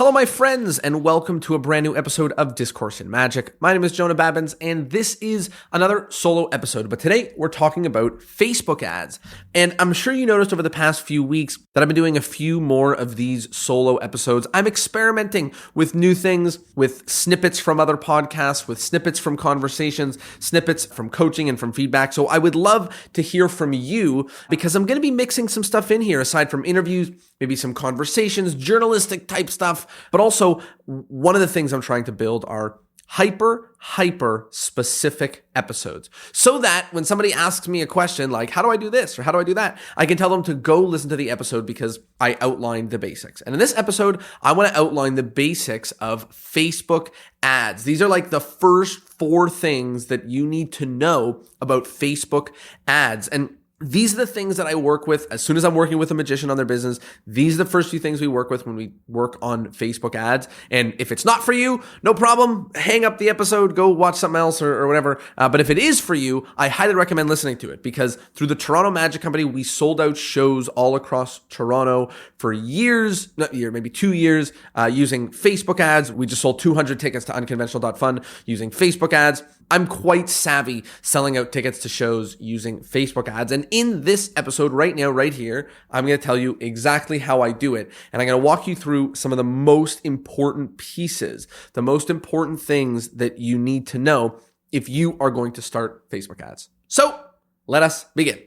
Hello, my friends, and welcome to a brand new episode of Discourse in Magic. My name is Jonah Babbins, and this is another solo episode. But today, we're talking about Facebook ads. And I'm sure you noticed over the past few weeks that I've been doing a few more of these solo episodes. I'm experimenting with new things, with snippets from other podcasts, with snippets from conversations, snippets from coaching and from feedback. So I would love to hear from you because I'm going to be mixing some stuff in here aside from interviews, maybe some conversations, journalistic type stuff. But also, one of the things I'm trying to build are hyper specific episodes so that when somebody asks me a question like, how do I do this or how do I do that? I can tell them to go listen to the episode because I outlined the basics. And in this episode, I want to outline the basics of Facebook ads. These are like the first 4 things that you need to know about Facebook ads. And these are the things that I work with as soon as I'm working with a magician on their business. These are the first few things we work with when we work on Facebook ads. And if it's not for you, no problem. Hang up the episode, go watch something else or whatever. But if it is for you, I highly recommend listening to it because through the Toronto Magic Company, we sold out shows all across Toronto for years, not a year, maybe 2 years, using Facebook ads. We just sold 200 tickets to unconventional.fun using Facebook ads. I'm quite savvy selling out tickets to shows using Facebook ads. And in this episode right now, right here, I'm going to tell you exactly how I do it. And I'm going to walk you through some of the most important pieces, the most important things that you need to know if you are going to start Facebook ads. So let us begin.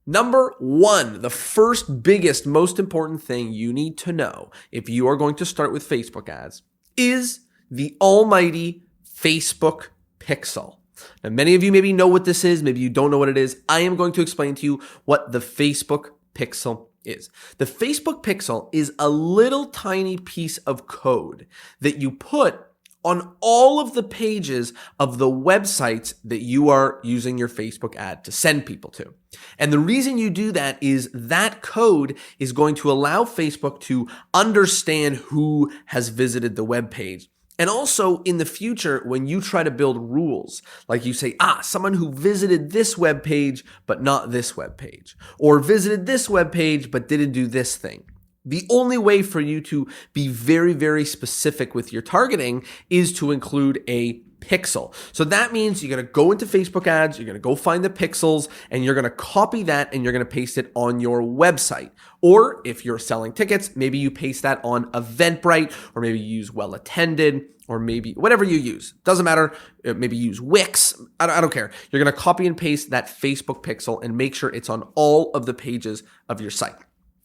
Number 1, the first biggest, most important thing you need to know if you are going to start with Facebook ads is the almighty Facebook pixel. Now, many of you maybe know what this is. Maybe you don't know what it is. I am going to explain to you what the Facebook pixel is. The Facebook pixel is a little tiny piece of code that you put on all of the pages of the websites that you are using your Facebook ad to send people to. And the reason you do that is that code is going to allow Facebook to understand who has visited the web page. And also in the future, when you try to build rules, like you say, someone who visited this web page, but not this web page, or visited this web page, but didn't do this thing. The only way for you to be very specific with your targeting is to include a pixel. So that means you're going to go into Facebook ads, you're going to go find the pixels, and you're going to copy that and you're going to paste it on your website. Or if you're selling tickets, maybe you paste that on Eventbrite, or maybe you use Well Attended, or maybe whatever you use. Doesn't matter. Maybe use Wix. I don't care. You're going to copy and paste that Facebook pixel and make sure it's on all of the pages of your site.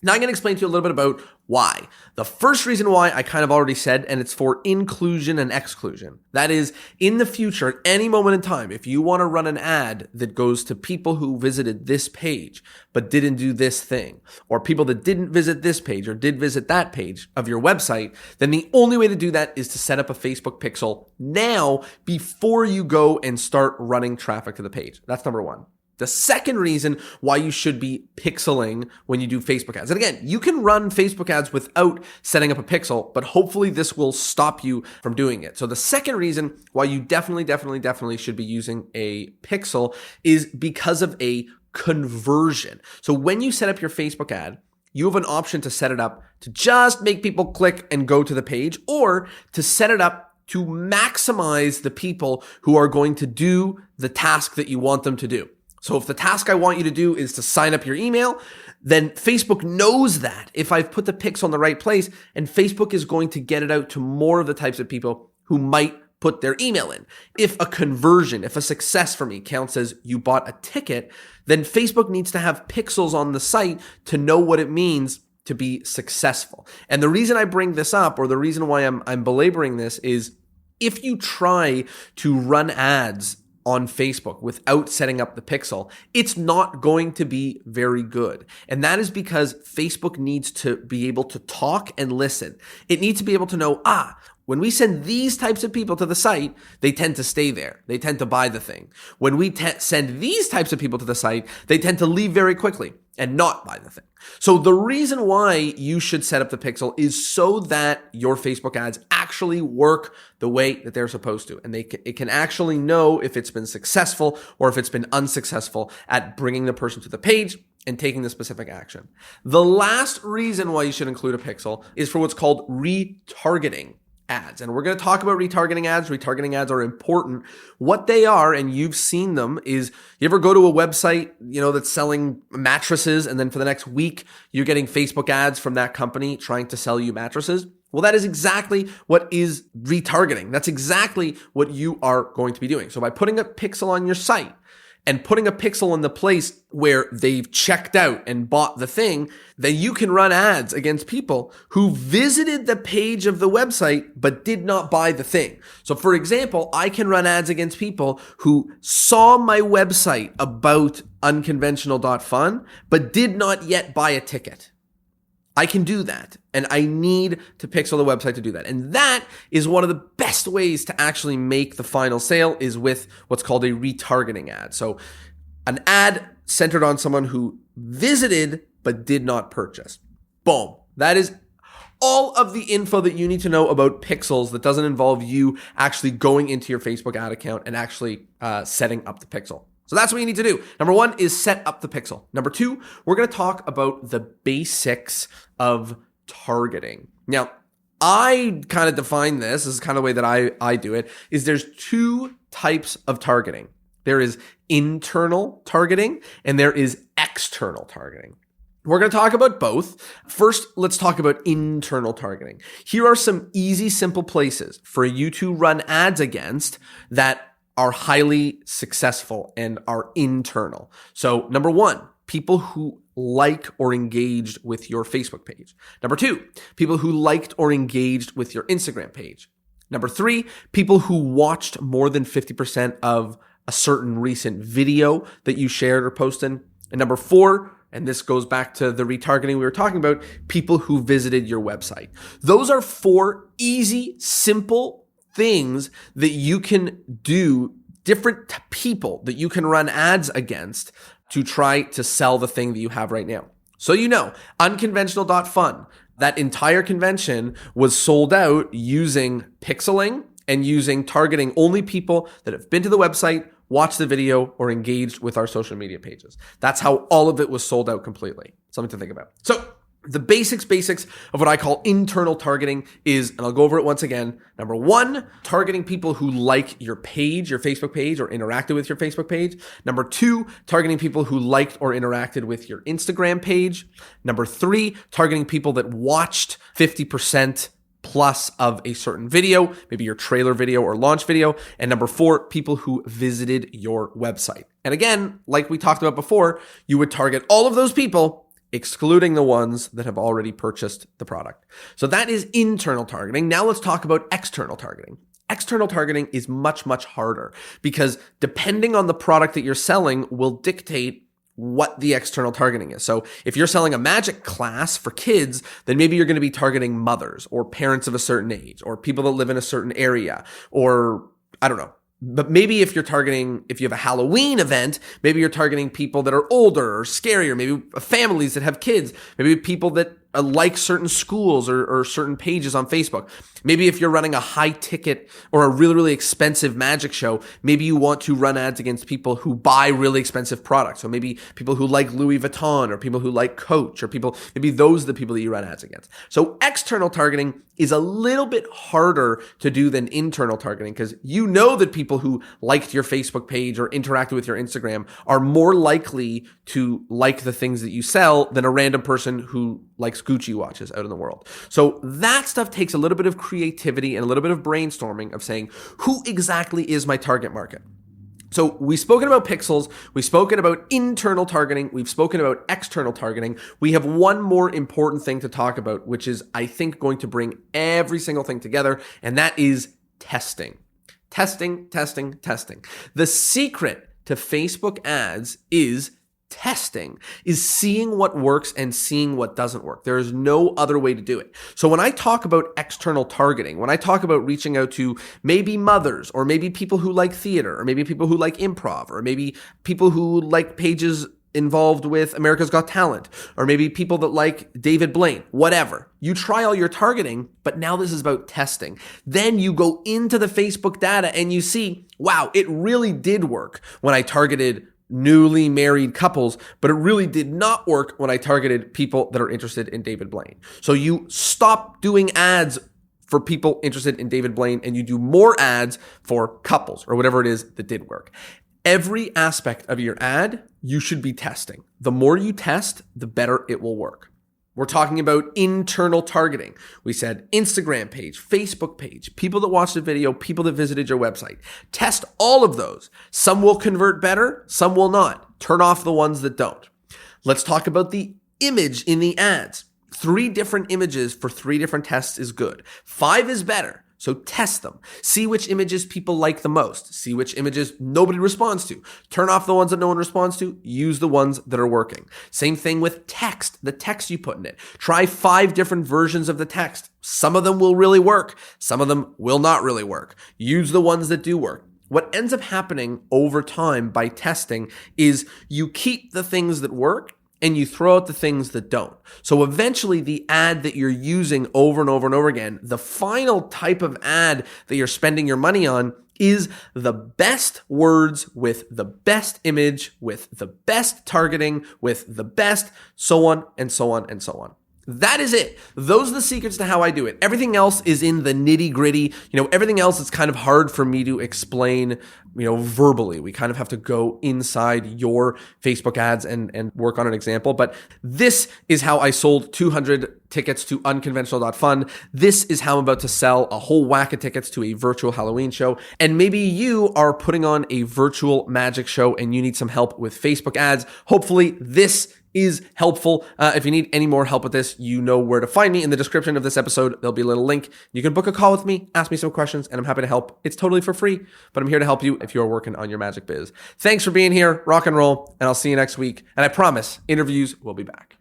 Now I'm going to explain to you a little bit about why. The first reason why I kind of already said, and it's for inclusion and exclusion. That is, in the future, at any moment in time, if you want to run an ad that goes to people who visited this page but didn't do this thing, or people that didn't visit this page or did visit that page of your website, then the only way to do that is to set up a Facebook pixel now before you go and start running traffic to the page. That's number 1. The second reason why you should be pixeling when you do Facebook ads. And again, you can run Facebook ads without setting up a pixel, but hopefully this will stop you from doing it. So the second reason why you definitely should be using a pixel is because of a conversion. So when you set up your Facebook ad, you have an option to set it up to just make people click and go to the page, or to set it up to maximize the people who are going to do the task that you want them to do. So if the task I want you to do is to sign up your email, then Facebook knows that if I've put the pixel in the right place, and Facebook is going to get it out to more of the types of people who might put their email in. If a conversion, if a success for me counts as you bought a ticket, then Facebook needs to have pixels on the site to know what it means to be successful. And the reason I bring this up, or the reason why I'm belaboring this, is if you try to run ads on Facebook without setting up the pixel, it's not going to be very good. And that is because Facebook needs to be able to talk and listen. It needs to be able to know, When we send these types of people to the site, they tend to stay there. They tend to buy the thing. When we send these types of people to the site, they tend to leave very quickly and not buy the thing. So the reason why you should set up the pixel is so that your Facebook ads actually work the way that they're supposed to. And it can actually know if it's been successful or if it's been unsuccessful at bringing the person to the page and taking the specific action. The last reason why you should include a pixel is for what's called retargeting ads. And we're going to talk about retargeting ads. Retargeting ads are important. What they are, and you've seen them, is you ever go to a website, that's selling mattresses, and then for the next week, you're getting Facebook ads from that company trying to sell you mattresses? Well, that is exactly what is retargeting. That's exactly what you are going to be doing. So by putting a pixel on your site, and putting a pixel in the place where they've checked out and bought the thing, then you can run ads against people who visited the page of the website but did not buy the thing. So for example, I can run ads against people who saw my website about unconventional.fun but did not yet buy a ticket. I can do that, and I need to pixel the website to do that. And that is one of the best ways to actually make the final sale is with what's called a retargeting ad. So an ad centered on someone who visited but did not purchase. Boom. That is all of the info that you need to know about pixels that doesn't involve you actually going into your Facebook ad account and actually setting up the pixel. So that's what you need to do. Number one is set up the pixel. Number two, we're going to talk about the basics of targeting. Now, I kind of define this is kind of the way that I do it, is there's two types of targeting. There is internal targeting and there is external targeting. We're going to talk about both. First, let's talk about internal targeting. Here are some easy, simple places for you to run ads against that are highly successful and are internal. So number one, people who like or engaged with your Facebook page. Number two, people who liked or engaged with your Instagram page. Number three, people who watched more than 50% of a certain recent video that you shared or posted. And number four, and this goes back to the retargeting we were talking about, people who visited your website. Those are four easy, simple things that you can do, different people that you can run ads against to try to sell the thing that you have right now. So unconventional.fun, that entire convention was sold out using pixeling and using targeting only people that have been to the website, watched the video, or engaged with our social media pages. That's how all of it was sold out completely. Something to think about. So the basics of what I call internal targeting is, and I'll go over it once again. Number one, targeting people who like your page, your Facebook page, or interacted with your Facebook page. Number two, targeting people who liked or interacted with your Instagram page. Number three, targeting people that watched 50% plus of a certain video, maybe your trailer video or launch video. And number four, people who visited your website. And again, like we talked about before, you would target all of those people, excluding the ones that have already purchased the product. So that is internal targeting. Now let's talk about external targeting. External targeting is much, much harder because depending on the product that you're selling will dictate what the external targeting is. So if you're selling a magic class for kids, then maybe you're going to be targeting mothers or parents of a certain age or people that live in a certain area, or I don't know. But maybe if you have a Halloween event, maybe you're targeting people that are older or scarier, maybe families that have kids, maybe people that like certain schools or certain pages on Facebook. Maybe if you're running a high ticket or a really, really expensive magic show, maybe you want to run ads against people who buy really expensive products. So maybe people who like Louis Vuitton or people who like Coach or maybe those are the people that you run ads against. So external targeting is a little bit harder to do than internal targeting because you know that people who liked your Facebook page or interacted with your Instagram are more likely to like the things that you sell than a random person who likes Gucci watches out in the world. So that stuff takes a little bit of creativity and a little bit of brainstorming of saying, who exactly is my target market? So we've spoken about pixels, we've spoken about internal targeting, we've spoken about external targeting. We have one more important thing to talk about, which is, I think, going to bring every single thing together, and that is testing. Testing. The secret to Facebook ads is Testing is seeing what works and seeing what doesn't work. There is no other way to do it. So when I talk about external targeting, when I talk about reaching out to maybe mothers, or maybe people who like theater, or maybe people who like improv, or maybe people who like pages involved with America's Got Talent, or maybe people that like David Blaine, whatever. You try all your targeting, but now this is about testing. Then you go into the Facebook data and you see, wow, it really did work when I targeted newly married couples, but it really did not work when I targeted people that are interested in David Blaine. So you stop doing ads for people interested in David Blaine and you do more ads for couples or whatever it is that did work. Every aspect of your ad, you should be testing. The more you test, the better it will work. We're talking about internal targeting. We said Instagram page, Facebook page, people that watched the video, people that visited your website. Test all of those. Some will convert better, some will not. Turn off the ones that don't. Let's talk about the image in the ads. 3 different images for 3 different tests is good. 5 is better. So test them. See which images people like the most. See which images nobody responds to. Turn off the ones that no one responds to. Use the ones that are working. Same thing with text, the text you put in it. Try 5 different versions of the text. Some of them will really work. Some of them will not really work. Use the ones that do work. What ends up happening over time by testing is you keep the things that work and you throw out the things that don't. So eventually the ad that you're using over and over and over again, the final type of ad that you're spending your money on is the best words with the best image, with the best targeting, with the best so on and so on and so on. That is it. Those are the secrets to how I do it. Everything else is in the nitty gritty. Everything else is kind of hard for me to explain, verbally. We kind of have to go inside your Facebook ads and work on an example. But this is how I sold 200 tickets to unconventional.fund. This is how I'm about to sell a whole whack of tickets to a virtual Halloween show. And maybe you are putting on a virtual magic show and you need some help with Facebook ads. Hopefully this is helpful. If you need any more help with this, you know where to find me. In the description of this episode, there'll be a little link. You can book a call with me, ask me some questions, and I'm happy to help. It's totally for free, but I'm here to help you if you're working on your magic biz. Thanks for being here. Rock and roll, and I'll see you next week. And I promise, interviews will be back.